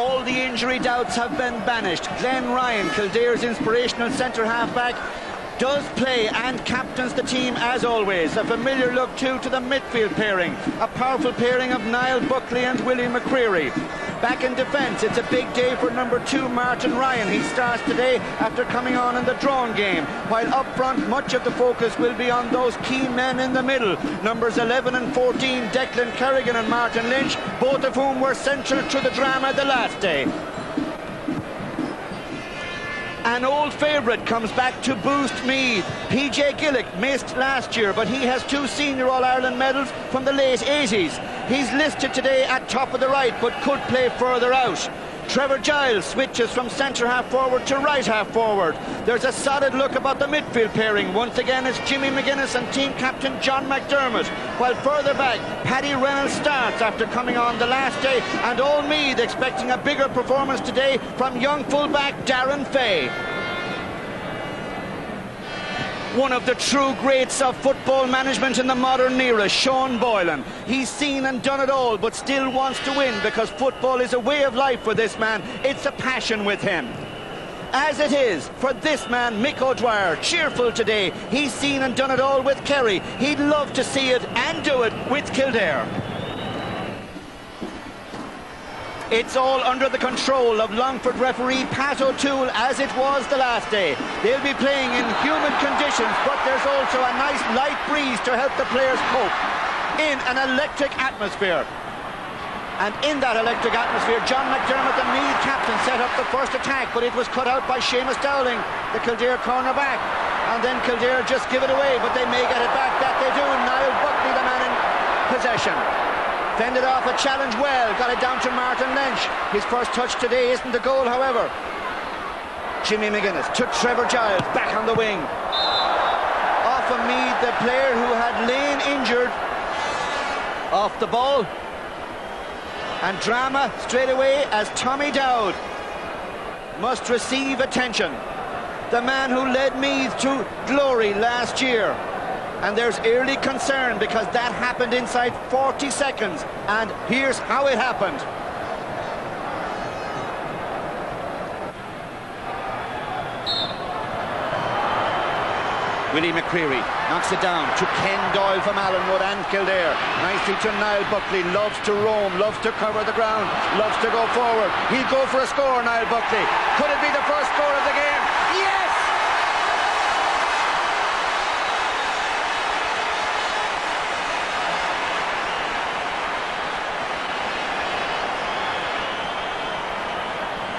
all the injury doubts have been banished. Glenn Ryan, Kildare's inspirational centre half-back, does play and captains the team as always. A familiar look too to the midfield pairing, a powerful pairing of Niall Buckley and Willie McCreary. Back in defence, it's a big day for number 2 Martin Ryan. He starts today after coming on in the drawn game, while up front much of the focus will be on those key men in the middle, numbers 11 and 14 Declan Kerrigan and Martin Lynch, both of whom were central to the drama the last day. An old favourite comes back to boost Meath. PJ Gillick missed last year, but he has 2 senior All-Ireland medals from the late 80s. He's listed today at top of the right, but could play further out. Trevor Giles switches from centre half forward to right half forward. There's a solid look about the midfield pairing. Once again it's Jimmy McGuinness and team captain John McDermott, while further back Paddy Reynolds starts after coming on the last day, and all Meath expecting a bigger performance today from young fullback Darren Fay. One of the true greats of football management in the modern era, Sean Boylan. He's seen and done it all, but still wants to win, because football is a way of life for this man. It's a passion with him. As it is for this man, Mick O'Dwyer, cheerful today. He's seen and done it all with Kerry. He'd love to see it and do it with Kildare. It's all under the control of Longford referee Pat O'Toole, as it was the last day. They'll be playing in humid conditions, but there's also a nice light breeze to help the players cope in an electric atmosphere. And in that electric atmosphere, John McDermott, the Meath captain, set up the first attack, but it was cut out by Seamus Dowling, the Kildare cornerback. And then Kildare just give it away, but they may get it back. That they do. Niall Buckley, the man in possession. Fended off a challenge well, got it down to Martin Lynch. His first touch today isn't a goal, however. Jimmy McGuinness to Trevor Giles, back on the wing. Off of Meath, the player who had lain injured, off the ball. And drama straight away as Tommy Dowd must receive attention. The man who led Meath to glory last year. And there's early concern because that happened inside 40 seconds. And here's how it happened. Willie McCreary knocks it down to Ken Doyle from Allenwood and Kildare. Nicely to Niall Buckley, loves to roam, loves to cover the ground, loves to go forward. He'll go for a score, Niall Buckley. Could it be the first score of the game? Yes!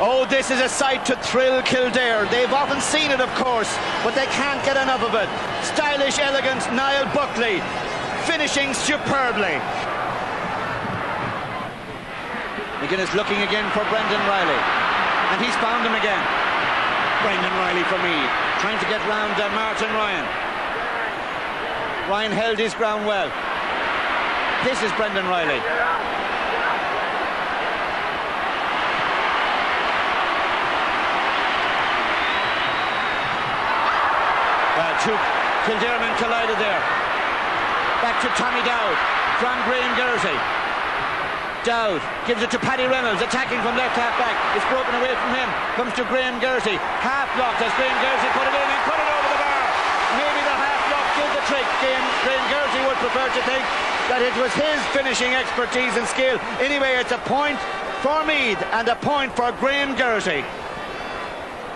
Oh, this is a sight to thrill Kildare. They've often seen it, of course, but they can't get enough of it. Stylish, elegant Niall Buckley, finishing superbly. McGuinness looking again for Brendan Riley, and he's found him again. Brendan Riley for me, trying to get round Martin Ryan. Ryan held his ground well. This is Brendan Riley. Two Kildare men collided there. Back to Tommy Dowd from Graham Gersey. Dowd gives it to Paddy Reynolds, attacking from left half back. It's broken away from him. Comes to Graham Gersey. Half blocked as Graham Gersey put it in and put it over the bar. Maybe the half block did the trick. Graham Gersey would prefer to think that it was his finishing expertise and skill. Anyway, it's a point for Meath and a point for Graham Gersey.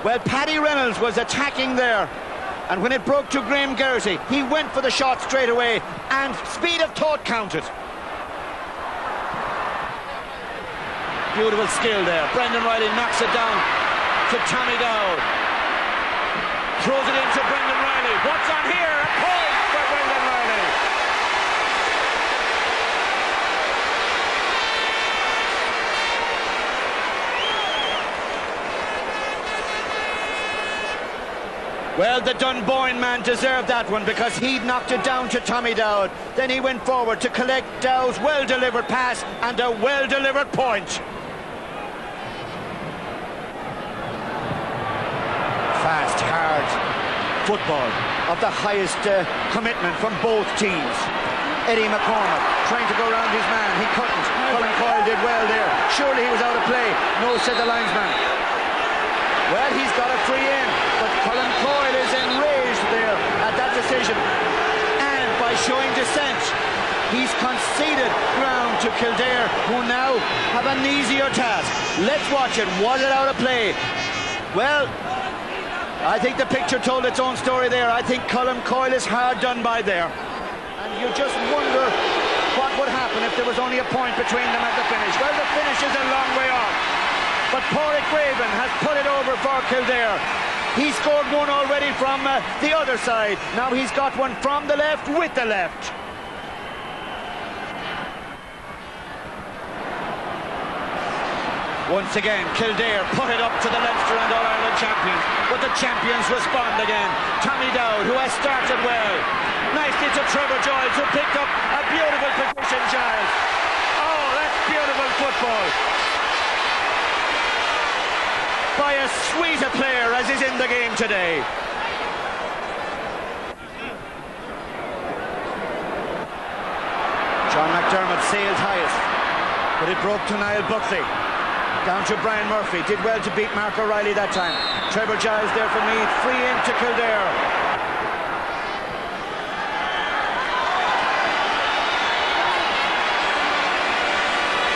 Well, Paddy Reynolds was attacking there. And when it broke to Graham Gersey, he went for the shot straight away, and speed of thought counted. Beautiful skill there. Brendan Riley knocks it down to Tommy Dowd. Throws it into Brendan Riley. What's on here? A point for Brendan Riley. Well, the Dunboyne man deserved that one because he'd knocked it down to Tommy Dowd. Then he went forward to collect Dowd's well-delivered pass and a well-delivered point. Fast, hard football of the highest commitment from both teams. Eddie McCormack trying to go around his man. He couldn't. Colin Coyle did well there. Surely he was out of play. No, said the linesman. Well, he's got a free in, but Colin Coyle is enraged there at that decision. And by showing dissent, he's conceded ground to Kildare, who now have an easier task. Let's watch it. Was it out of play? Well, I think the picture told its own story there. I think Colin Coyle is hard done by there. And you just wonder what would happen if there was only a point between them at the finish. Well, the finish is a long way off. But Pádraig Raven has put it over for Kildare. He scored one already from the other side. Now he's got one from the left with the left. Once again, Kildare put it up to the Leinster and All-Ireland champions. But the champions respond again. Tommy Dowd, who has started well. Nicely to Trevor Giles, who picked up a beautiful position, Giles. Oh, that's beautiful football. By as sweet a player as is in the game today. John McDermott sailed highest, but it broke to Niall Buckley. Down to Brian Murphy, did well to beat Mark O'Reilly that time. Trevor Giles there for Meath, free in to Kildare.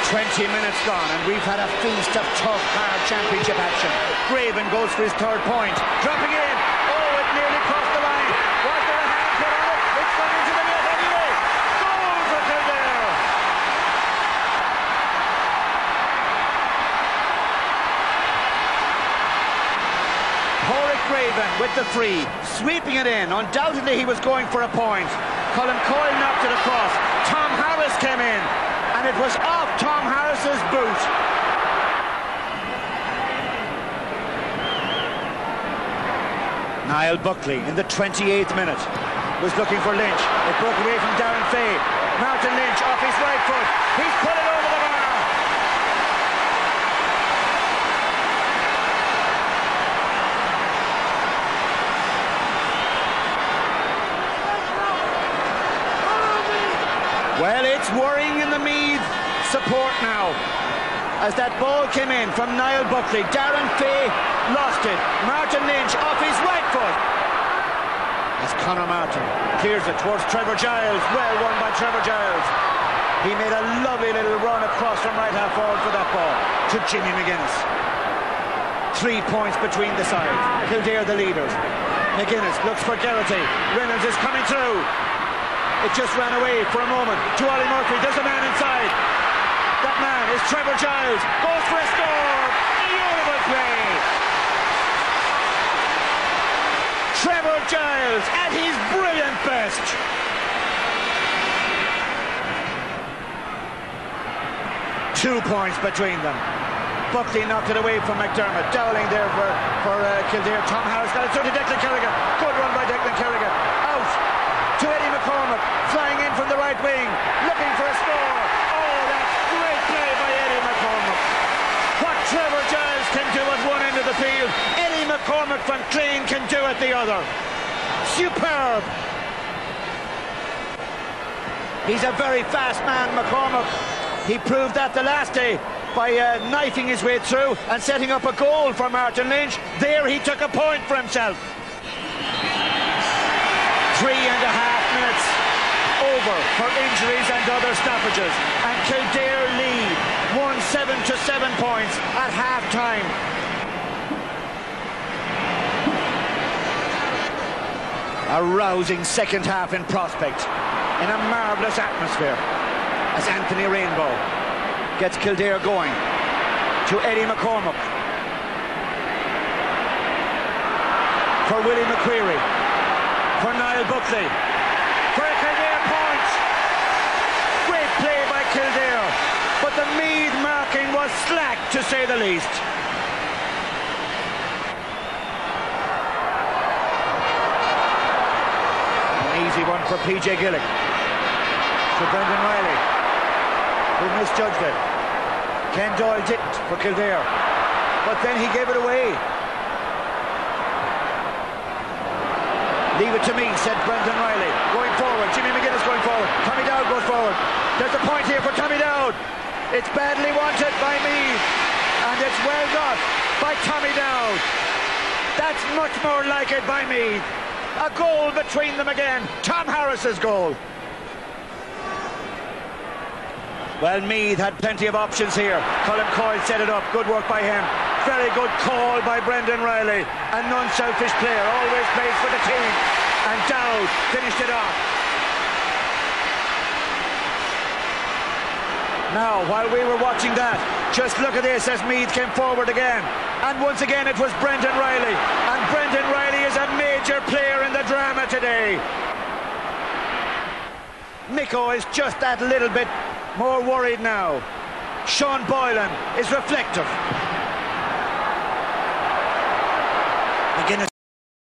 20 minutes gone, and we've had a feast of tough, hard championship action. Graven goes for his third point, dropping in. Oh, it nearly crossed the line. Was there a hand put on it? It's gone into the net anyway. Goal for Kildare. Pádraig Raven with the free, sweeping it in. Undoubtedly he was going for a point. Colin Coyle knocked it across. Tom Harris came in, and it was off Tom Harris's boot. Niall Buckley in the 28th minute was looking for Lynch. It broke away from Darren Fay. Martin Lynch off his right foot. He's put it over the bar. Well, it's worrying in the Meath support now, as that ball came in from Niall Buckley. Darren Fay lost it. Martin Lynch off his right foot. As Conor Martin clears it towards Trevor Giles. Well won by Trevor Giles. He made a lovely little run across from right half forward for that ball to Jimmy McGuinness. 3 points between the sides. Kildare the leaders. McGuinness looks for Geraghty. Reynolds is coming through. It just ran away for a moment to Ollie Murphy. There's a man inside. That man is Trevor Giles. Goes for a score. Beautiful play. Trevor Giles at his brilliant best. Two points between them. Buckley knocked it away from McDermott. Dowling there for Kildare. Tom Harris got it through to Declan Kerrigan. Good run by Declan Kerrigan. Out to Eddie McCormack, flying in from the right wing, looking for a score. Oh, that's great play by Eddie McCormack. What Trevor Giles can do at one end of the field, Eddie McCormack from Clean can do at the other. Superb. He's a very fast man, McCormack. He proved that the last day by knifing his way through and setting up a goal for Martin Lynch. There he took a point for himself. 3.5 minutes over for injuries and other stoppages, and Kildare lead 1-7 to 7 points at half-time. A rousing second half in prospect, in a marvellous atmosphere, as Anthony Rainbow gets Kildare going to Eddie McCormack for Willie McQuarrie. For Niall Buckley, for a Kildare point. Great play by Kildare, but the Meath marking was slack, to say the least. An easy one for PJ Gillick to Brendan Riley, who misjudged it. Ken Doyle didn't for Kildare, but then he gave it away. Leave it to me, said Brendan Riley. Going forward, Jimmy McGuinness going forward. Tommy Dowd goes forward. There's a point here for Tommy Dowd. It's badly wanted by Meath, and it's by Tommy Dowd. That's much more like it by Meath. A goal between them again. Tom Harris's goal. Well, Meath had plenty of options here. Colin Coyle set it up. Good work by him. Very good call by Brendan Riley. A non-selfish player, always plays for the team. And Dowd finished it off. Now, while we were watching that, just look at this as Meath came forward again. And once again it was Brendan Riley. And Brendan Riley is a major player in the drama today. Micko is just that little bit more worried now. Sean Boylan is reflective.